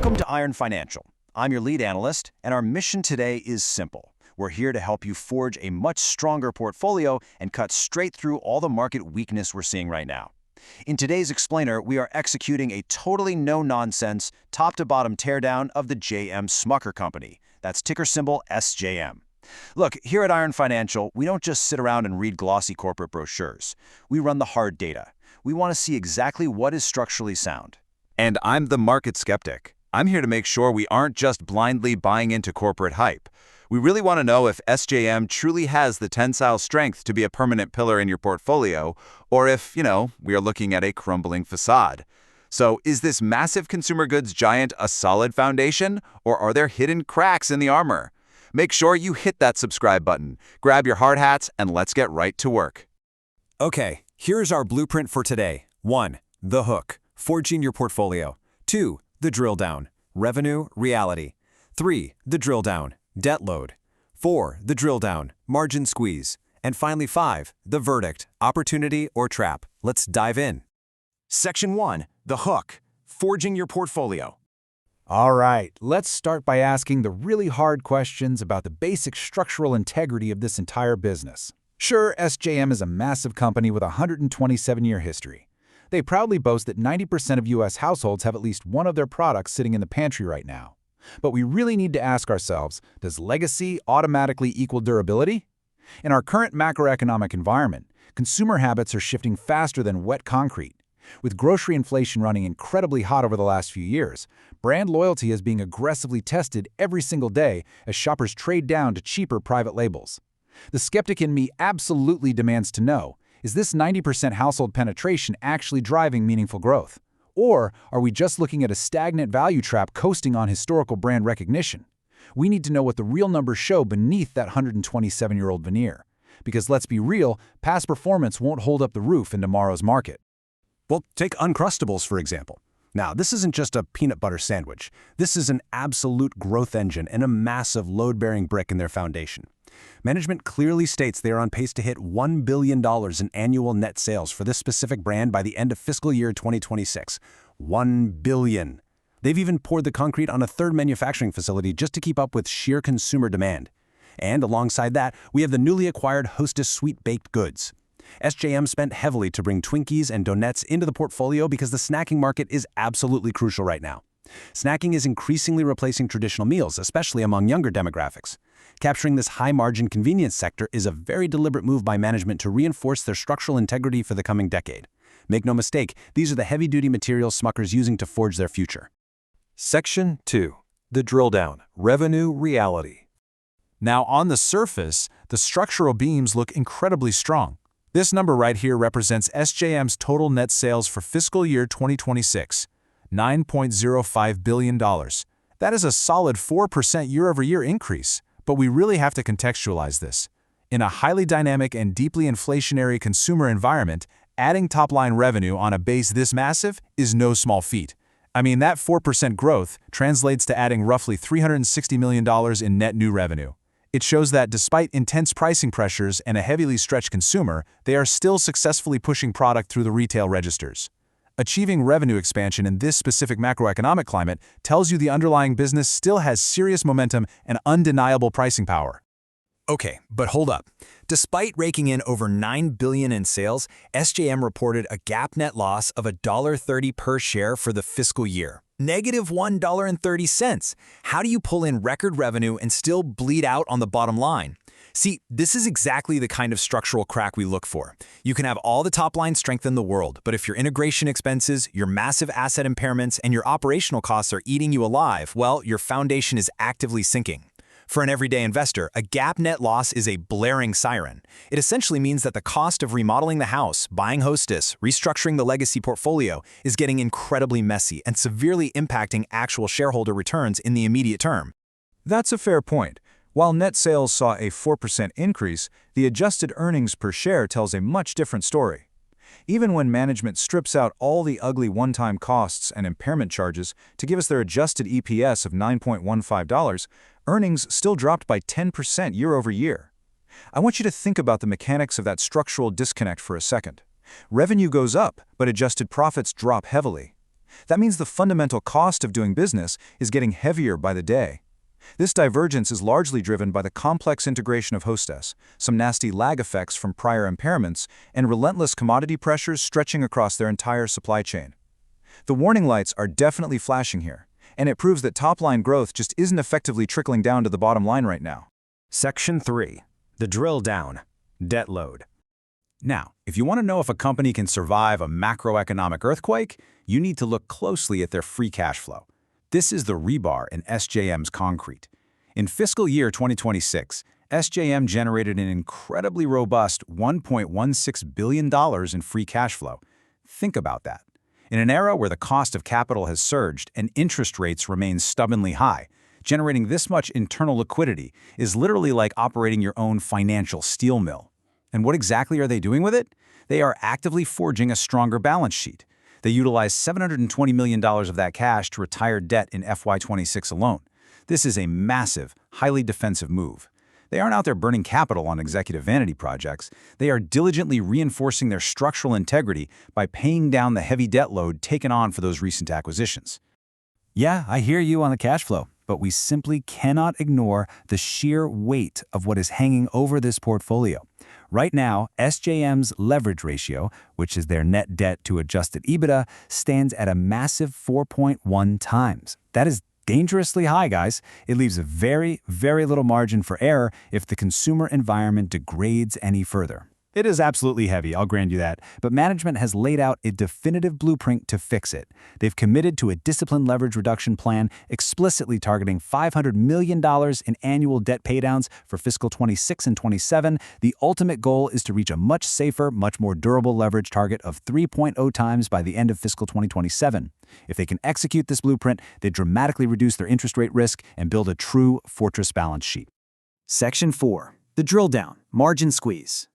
Welcome to Iron Financial. I'm your lead analyst, and our mission today is simple. We're here to help you forge a much stronger portfolio and cut straight through all the market weakness we're seeing right now. In today's explainer, we are executing a totally no-nonsense, top-to-bottom teardown of the JM Smucker company. That's ticker symbol SJM. Look, here at Iron Financial, we don't just sit around and read glossy corporate brochures. We run the hard data. We want to see exactly what is structurally sound. And I'm the Market Skeptic. I'm here to make sure we aren't just blindly buying into corporate hype. We really want to know if SJM truly has the tensile strength to be a permanent pillar in your portfolio, or if, we are looking at a crumbling facade. So, is this massive consumer goods giant a solid foundation, or are there hidden cracks in the armor? Make sure you hit that subscribe button, grab your hard hats, and let's get right to work. Okay, here's our blueprint for today. 1. The hook, forging your portfolio. 2. The drill down, revenue, reality. 3. The drill down, debt load. 4. The drill down, margin squeeze. And finally 5. The verdict, opportunity or trap. Let's dive in. Section 1. The hook, forging your portfolio. All right, let's start by asking the really hard questions about the basic structural integrity of this entire business. Sure, SJM is a massive company with a 127-year history. They proudly boast that 90% of U.S. households have at least one of their products sitting in the pantry right now. But we really need to ask ourselves, does legacy automatically equal durability? In our current macroeconomic environment, consumer habits are shifting faster than wet concrete. With grocery inflation running incredibly hot over the last few years, brand loyalty is being aggressively tested every single day as shoppers trade down to cheaper private labels. The skeptic in me absolutely demands to know, is this 90% household penetration actually driving meaningful growth? Or are we just looking at a stagnant value trap coasting on historical brand recognition? We need to know what the real numbers show beneath that 127-year-old veneer. Because let's be real, past performance won't hold up the roof in tomorrow's market. Well, take Uncrustables, for example. Now, this isn't just a peanut butter sandwich. This is an absolute growth engine and a massive load-bearing brick in their foundation. Management clearly states they are on pace to hit $1 billion in annual net sales for this specific brand by the end of fiscal year 2026. $1 billion. They've even poured the concrete on a third manufacturing facility just to keep up with sheer consumer demand. And alongside that, we have the newly acquired Hostess Sweet Baked Goods. SJM spent heavily to bring Twinkies and donuts into the portfolio because the snacking market is absolutely crucial right now. Snacking is increasingly replacing traditional meals, especially among younger demographics. Capturing this high-margin convenience sector is a very deliberate move by management to reinforce their structural integrity for the coming decade. Make no mistake, these are the heavy-duty materials Smucker's using to forge their future. Section 2. The drill down, revenue, reality. Now, on the surface, the structural beams look incredibly strong. This number right here represents SJM's total net sales for fiscal year 2026, $9.05 billion. That is a solid 4% year-over-year increase, but we really have to contextualize this. In a highly dynamic and deeply inflationary consumer environment, adding top-line revenue on a base this massive is no small feat. I mean, that 4% growth translates to adding roughly $360 million in net new revenue. It shows that despite intense pricing pressures and a heavily stretched consumer, they are still successfully pushing product through the retail registers. Achieving revenue expansion in this specific macroeconomic climate tells you the underlying business still has serious momentum and undeniable pricing power. Okay, but hold up. Despite raking in over $9 billion in sales, SJM reported a GAAP net loss of $1.30 per share for the fiscal year. Negative $1.30. How do you pull in record revenue and still bleed out on the bottom line? See, this is exactly the kind of structural crack we look for. You can have all the top-line strength in the world, but if your integration expenses, your massive asset impairments, and your operational costs are eating you alive, well, your foundation is actively sinking. For an everyday investor, a GAAP net loss is a blaring siren. It essentially means that the cost of remodeling the house, buying Hostess, restructuring the legacy portfolio is getting incredibly messy and severely impacting actual shareholder returns in the immediate term. That's a fair point. While net sales saw a 4% increase, the adjusted earnings per share tells a much different story. Even when management strips out all the ugly one-time costs and impairment charges to give us their adjusted EPS of $9.15, earnings still dropped by 10% year over year. I want you to think about the mechanics of that structural disconnect for a second. Revenue goes up, but adjusted profits drop heavily. That means the fundamental cost of doing business is getting heavier by the day. This divergence is largely driven by the complex integration of Hostess, some nasty lag effects from prior impairments, and relentless commodity pressures stretching across their entire supply chain. The warning lights are definitely flashing here, and it proves that top-line growth just isn't effectively trickling down to the bottom line right now. Section 3. The drill down. Debt load. Now, if you want to know if a company can survive a macroeconomic earthquake, you need to look closely at their free cash flow. This is the rebar in SJM's concrete. In fiscal year 2026, SJM generated an incredibly robust $1.16 billion in free cash flow. Think about that. In an era where the cost of capital has surged and interest rates remain stubbornly high, generating this much internal liquidity is literally like operating your own financial steel mill. And what exactly are they doing with it? They are actively forging a stronger balance sheet. They utilized $720 million of that cash to retire debt in FY26 alone. This is a massive, highly defensive move. They aren't out there burning capital on executive vanity projects. They are diligently reinforcing their structural integrity by paying down the heavy debt load taken on for those recent acquisitions. Yeah, I hear you on the cash flow, but we simply cannot ignore the sheer weight of what is hanging over this portfolio. Right now, SJM's leverage ratio, which is their net debt to adjusted EBITDA, stands at a massive 4.1 times. That is dangerously high, guys. It leaves a very, very little margin for error if the consumer environment degrades any further. It is absolutely heavy, I'll grant you that, but management has laid out a definitive blueprint to fix it. They've committed to a disciplined leverage reduction plan, explicitly targeting $500 million in annual debt paydowns for fiscal 26 and 27. The ultimate goal is to reach a much safer, much more durable leverage target of 3.0 times by the end of fiscal 2027. If they can execute this blueprint, they dramatically reduce their interest rate risk and build a true fortress balance sheet. Section 4. The drill down, margin squeeze.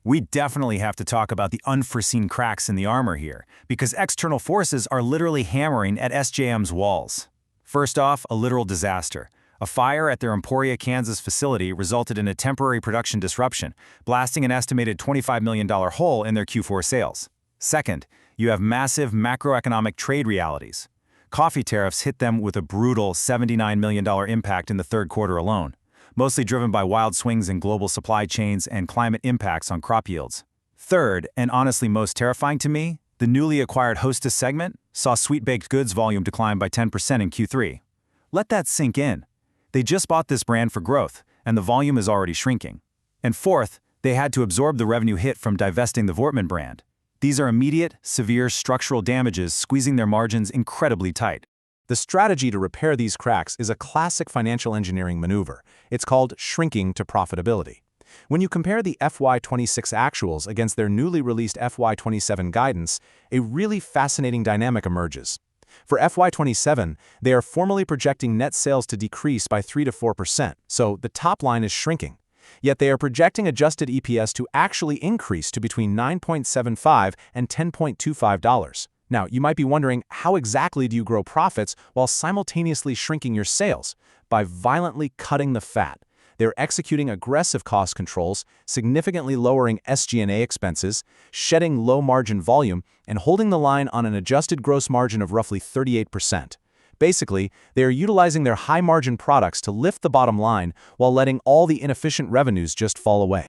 We definitely have to talk about the unforeseen cracks in the armor here, because external forces are literally hammering at SJM's walls. First off, a literal disaster. A fire at their Emporia, Kansas facility resulted in a temporary production disruption, blasting an estimated $25 million hole in their Q4 sales. Second, you have massive macroeconomic trade realities. Coffee tariffs hit them with a brutal $79 million impact in the third quarter alone, mostly driven by wild swings in global supply chains and climate impacts on crop yields. Third, and honestly most terrifying to me, the newly acquired Hostess segment saw sweet baked goods volume decline by 10% in Q3. Let that sink in. They just bought this brand for growth, and the volume is already shrinking. And fourth, they had to absorb the revenue hit from divesting the Voortman brand. These are immediate, severe structural damages squeezing their margins incredibly tight. The strategy to repair these cracks is a classic financial engineering maneuver. It's called shrinking to profitability. When you compare the FY26 actuals against their newly released FY27 guidance, a really fascinating dynamic emerges. For FY27, they are formally projecting net sales to decrease by 3 to 4%, so the top line is shrinking. Yet they are projecting adjusted EPS to actually increase to between $9.75 and $10.25. Now, you might be wondering, how exactly do you grow profits while simultaneously shrinking your sales? By violently cutting the fat. They're executing aggressive cost controls, significantly lowering SG&A expenses, shedding low-margin volume, and holding the line on an adjusted gross margin of roughly 38%. Basically, they are utilizing their high-margin products to lift the bottom line while letting all the inefficient revenues just fall away.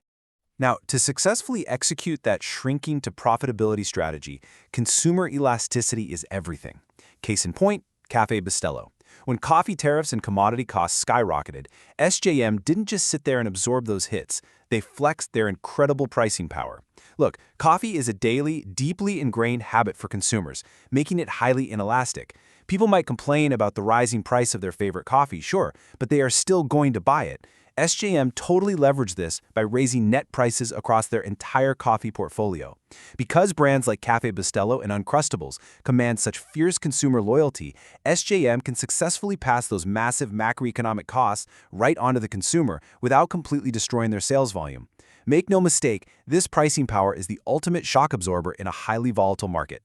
Now, to successfully execute that shrinking to profitability strategy, consumer elasticity is everything. Case in point, Café Bustelo. When coffee tariffs and commodity costs skyrocketed, SJM didn't just sit there and absorb those hits. They flexed their incredible pricing power. Look, coffee is a daily, deeply ingrained habit for consumers, making it highly inelastic. People might complain about the rising price of their favorite coffee, sure, but they are still going to buy it. SJM totally leveraged this by raising net prices across their entire coffee portfolio. Because brands like Café Bustelo and Uncrustables command such fierce consumer loyalty, SJM can successfully pass those massive macroeconomic costs right onto the consumer without completely destroying their sales volume. Make no mistake, this pricing power is the ultimate shock absorber in a highly volatile market.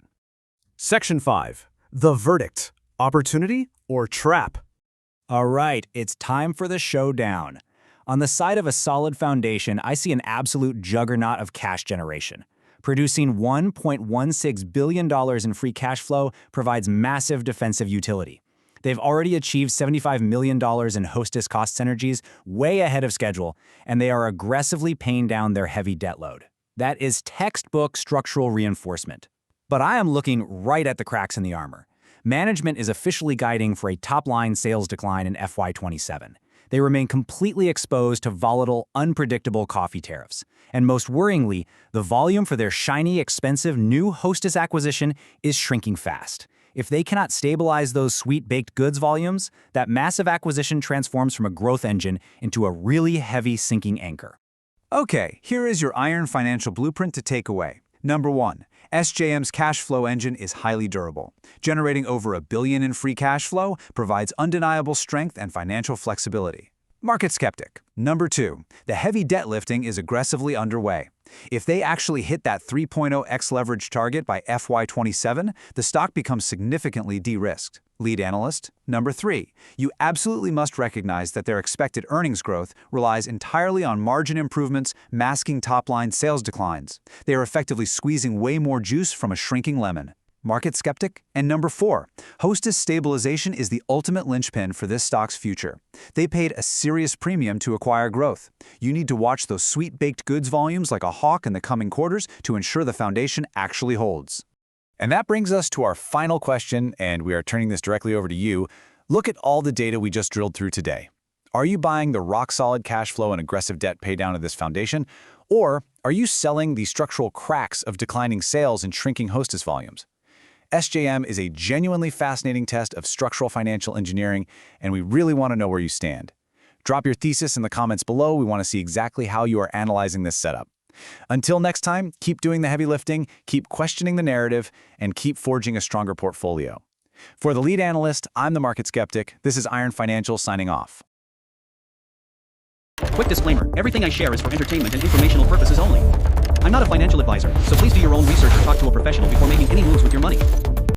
Section 5. The verdict. Opportunity or trap? All right, it's time for the showdown. On the side of a solid foundation, I see an absolute juggernaut of cash generation. Producing $1.16 billion in free cash flow provides massive defensive utility. They've already achieved $75 million in hostess cost synergies way ahead of schedule, and they are aggressively paying down their heavy debt load. That is textbook structural reinforcement. But I am looking right at the cracks in the armor. Management is officially guiding for a top-line sales decline in FY27. They remain completely exposed to volatile, unpredictable coffee tariffs. And most worryingly, the volume for their shiny, expensive new hostess acquisition is shrinking fast. If they cannot stabilize those sweet baked goods volumes, that massive acquisition transforms from a growth engine into a really heavy sinking anchor. Okay, here is your iron financial blueprint to take away. Number 1. SJM's cash flow engine is highly durable. Generating over $1 billion in free cash flow provides undeniable strength and financial flexibility. Market Skeptic. Number 2. The heavy debt lifting is aggressively underway. If they actually hit that 3.0x leverage target by FY27, the stock becomes significantly de-risked. Lead Analyst. Number 3. You absolutely must recognize that their expected earnings growth relies entirely on margin improvements, masking top-line sales declines. They are effectively squeezing way more juice from a shrinking lemon. Market Skeptic. And number 4. Hostess stabilization is the ultimate linchpin for this stock's future. They paid a serious premium to acquire growth. You need to watch those sweet baked goods volumes like a hawk in the coming quarters to ensure the foundation actually holds. And that brings us to our final question, and we are turning this directly over to you. Look at all the data we just drilled through today. Are you buying the rock-solid cash flow and aggressive debt paydown of this foundation? Or are you selling the structural cracks of declining sales and shrinking hostess volumes? SJM is a genuinely fascinating test of structural financial engineering, and we really want to know where you stand. Drop your thesis in the comments below. We want to see exactly how you are analyzing this setup. Until next time, keep doing the heavy lifting, keep questioning the narrative, and keep forging a stronger portfolio. For the Lead Analyst, I'm the Market Skeptic. This is Iron Financial signing off. Quick disclaimer, everything I share is for entertainment and informational purposes only. I'm not a financial advisor, so please do your own research or talk to a professional before making any moves with your money.